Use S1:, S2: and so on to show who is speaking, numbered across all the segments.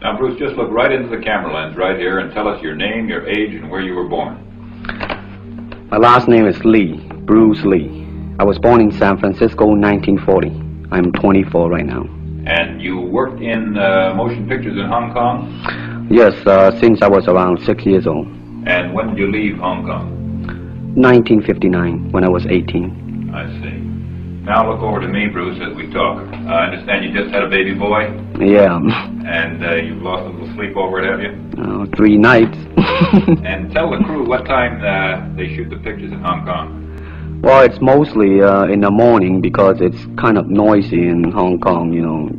S1: Now, Bruce, just look right into the camera lens right here and tell us your name, your age, and where you were born.
S2: My last name is Lee, Bruce Lee. I was born in San Francisco in 1940. I'm 24 right now.
S1: And you worked in motion pictures in Hong Kong?
S2: Yes, since I was around 6 years old.
S1: And when did you leave Hong Kong?
S2: 1959, when I was 18.
S1: I see. Now look over to me, Bruce, as we talk. I understand you just had a baby boy?
S2: Yeah.
S1: And you've lost a little sleep over it, have you?
S2: 3 nights.
S1: And tell the crew what time they shoot the pictures in Hong Kong.
S2: Well, it's mostly in the morning because it's kind of noisy in Hong Kong, you know,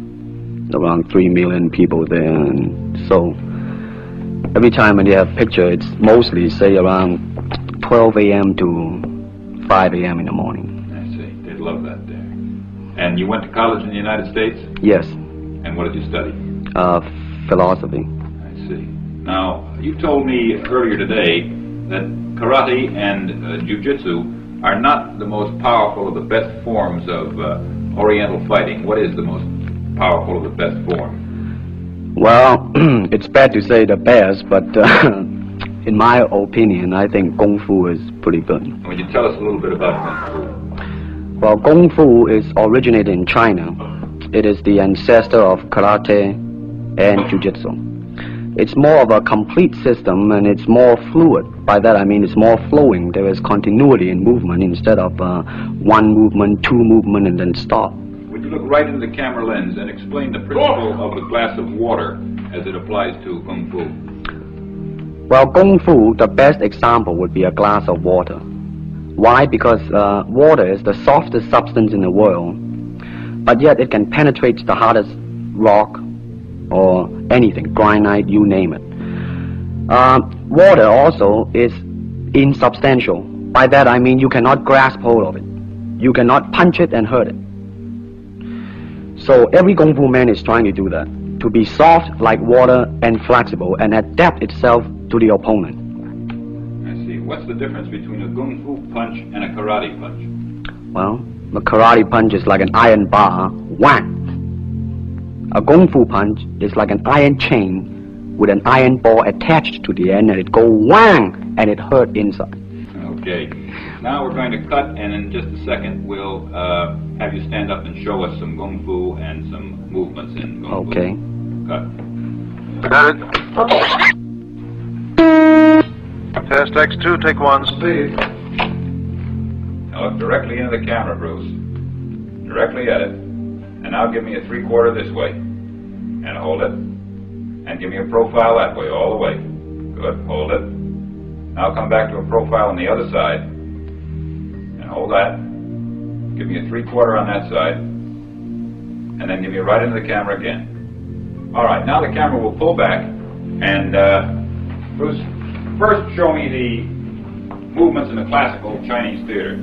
S2: around 3 million people there. And so every time when they have picture, it's mostly, say, around 12 a.m. to 5 a.m. in the morning.
S1: I see. They'd love that there. And you went to college in the United States?
S2: Yes.
S1: And what did you study?
S2: Philosophy.
S1: I see. Now, you told me earlier today that karate and jiu-jitsu are not the most powerful of the best forms of Oriental fighting. What is the most powerful of the best form?
S2: Well, it's bad to say the best, but in my opinion, I think Kung Fu is pretty good.
S1: Would you tell us a little bit about Kung Fu?
S2: Well, Kung Fu is originated in China. It is the ancestor of karate and jiu-jitsu. It's more of a complete system and it's more fluid. By that I mean it's more flowing. There is continuity in movement instead of one movement, two movement, and then stop.
S1: Would you look right into the camera lens and explain the principle of the glass of water as it applies to Kung Fu?
S2: Well, Kung Fu, the best example would be a glass of water. Why? Because water is the softest substance in the world, but yet it can penetrate the hardest rock or anything, granite, you name it. Water also is insubstantial. By that I mean you cannot grasp hold of it. You cannot punch it and hurt it. So every Kung Fu man is trying to do that, to be soft like water and flexible and adapt itself to the opponent.
S1: I see. What's the difference between a Kung Fu punch and a karate punch?
S2: Well, a karate punch is like an iron bar, whack. A Kung Fu punch is like an iron chain with an iron ball attached to the end, and it go whang, and it hurt inside.
S1: Okay. Now we're going to cut, and in just a second we'll have you stand up and show us some Kung Fu and some movements in Kung Fu.
S2: Okay.
S1: Cut.
S3: Got it. Test X2, take 1, speed.
S1: Now look directly into the camera, Bruce. Directly at it. And now give me a 3/4 this way. And hold it. And give me a profile that way, all the way. Good, hold it. Now come back to a profile on the other side. And hold that. Give me a 3/4 on that side. And then give me right into the camera again. All right, now the camera will pull back. And Bruce, first show me the movements in the classical Chinese theater.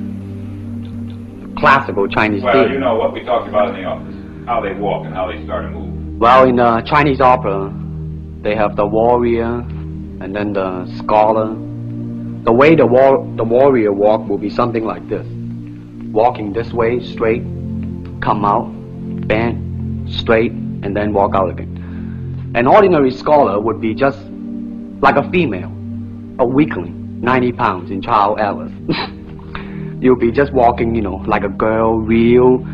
S2: Classical Chinese
S1: Well,
S2: theater.
S1: you know what we talked about in the office. How they walk and how they start to move.
S2: Well, in Chinese opera, they have the warrior and then the scholar. The way the warrior walk will be something like this. Walking this way, straight, come out, bend, straight, and then walk out again. An ordinary scholar would be just like a female, a weakling, 90 pounds in child Alice. You'll be just walking, you know, like a girl, real,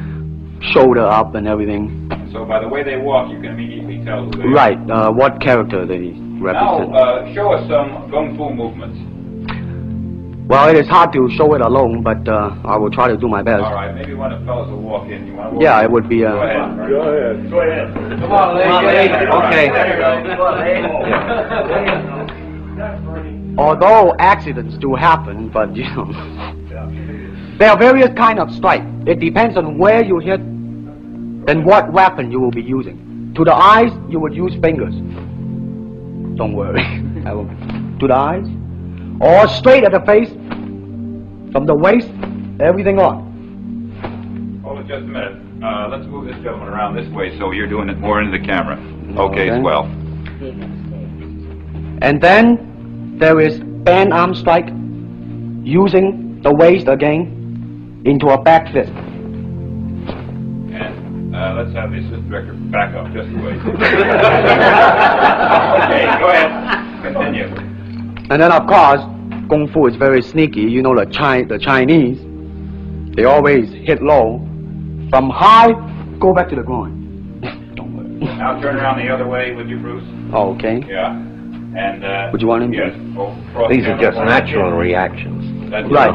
S2: shoulder up and everything.
S1: So by the way they walk, you can immediately tell who they are.
S2: Right, what character they represent.
S1: Now, show us some Kung Fu movements.
S2: Well, it is hard to show it alone, but I will try to do my best.
S1: All right, maybe one of the fellows will walk in. You want to walk
S2: Yeah,
S1: in?
S2: it would be...
S1: Go ahead.
S3: Go ahead.
S1: Go ahead.
S3: Come on, lady.
S2: Okay. Although accidents do happen, but you know, there are various kind of strike. It depends on where you hit and what weapon you will be using. To the eyes, you would use fingers. Don't worry. To the eyes, or straight at the face, from the waist, everything on.
S1: Hold it just a minute. Let's move this gentleman around this way so you're doing it more into the camera. Okay,
S2: Okay.
S1: swell.
S2: And then there is band arm strike, using the waist again into a back fist.
S1: And let's have the assistant director back up just a way.
S2: And then, of course, Kung Fu is very sneaky. You know, the Chinese, they always hit low. From high, go back to the groin. Don't worry.
S1: Now turn around the other way with you, Bruce.
S2: Oh, okay.
S1: Yeah. And,
S2: Would you want him?
S1: Yes. Cross
S4: These are
S1: camera
S4: just
S1: forward
S4: natural
S1: again.
S4: reactions.
S1: That's
S2: Right.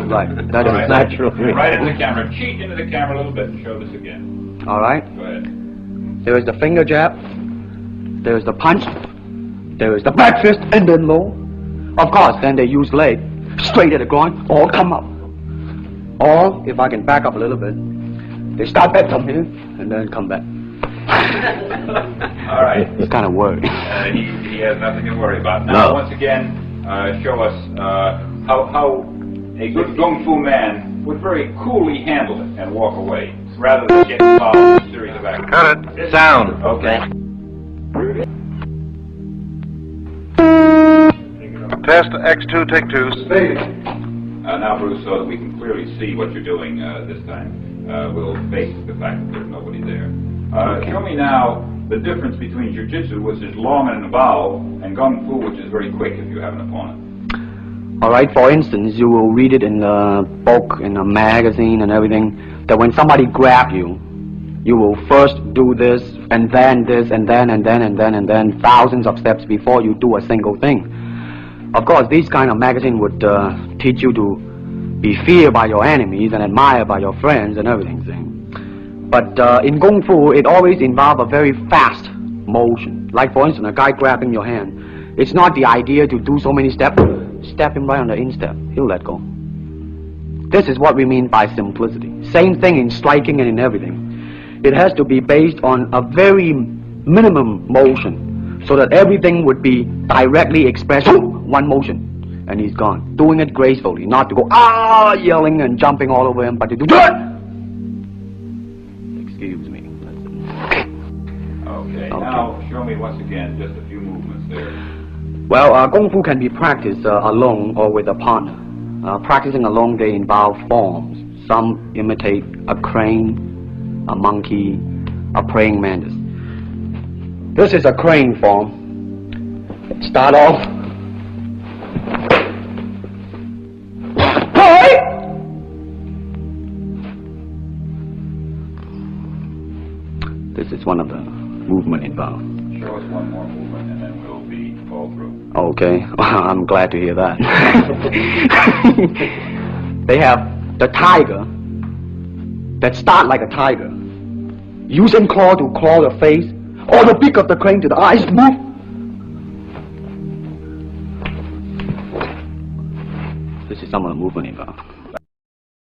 S2: That
S1: All
S2: is
S1: right.
S4: natural.
S1: Right into the camera. Cheat into the camera a little bit and show this again.
S2: All right.
S1: Go ahead.
S2: There is the finger jab. There is the punch. There is the back fist and then low. Of course, then they use leg straight at the groin or come up. Or, if I can back up a little bit, they start back from here and then come back.
S1: All right.
S2: It's kind of worried.
S1: He has nothing to worry about. Now,
S4: No.
S1: once again, show us how a good Kung Fu man would very coolly handle it and walk away, rather than get involved in a series of actions.
S3: Cut it. Sound.
S1: Okay.
S3: Test X2, take 2.
S1: Now, Bruce, so that we can clearly see what you're doing this time, we'll face the fact that there's nobody there. Show me now the difference between Jiu-Jitsu, which is long and involved, and Kung Fu, which is very quick if you have an opponent.
S2: All right, for instance, you will read it in a book, in a magazine and everything, that when somebody grab you, you will first do this, and then this, and then, and then, and then, and then, thousands of steps before you do a single thing. Of course, these kind of magazine would teach you to be feared by your enemies and admired by your friends and everything. See? But in Kung Fu, it always involves a very fast motion. Like, for instance, a guy grabbing your hand. It's not the idea to do so many steps. Step him right on the instep. He'll let go. This is what we mean by simplicity. Same thing in striking and in everything. It has to be based on a very minimum motion, so that everything would be directly expressed. One motion, and he's gone. Doing it gracefully, not to go yelling and jumping all over him, but to do it. Excuse me.
S1: Okay. Now, show me once again just a few movements there.
S2: Well, Kung Fu can be practiced alone or with a partner. Practicing alone, they involve forms. Some imitate a crane, a monkey, a praying mantis. This is a crane form. Start off. This is one of the movement involved.
S1: Show us one more movement and then we'll be all through.
S2: Okay, I'm glad to hear that. They have the tiger that start like a tiger, using claw to claw the face, or the beak of the crane to the eyes move. This is some of the movement involved.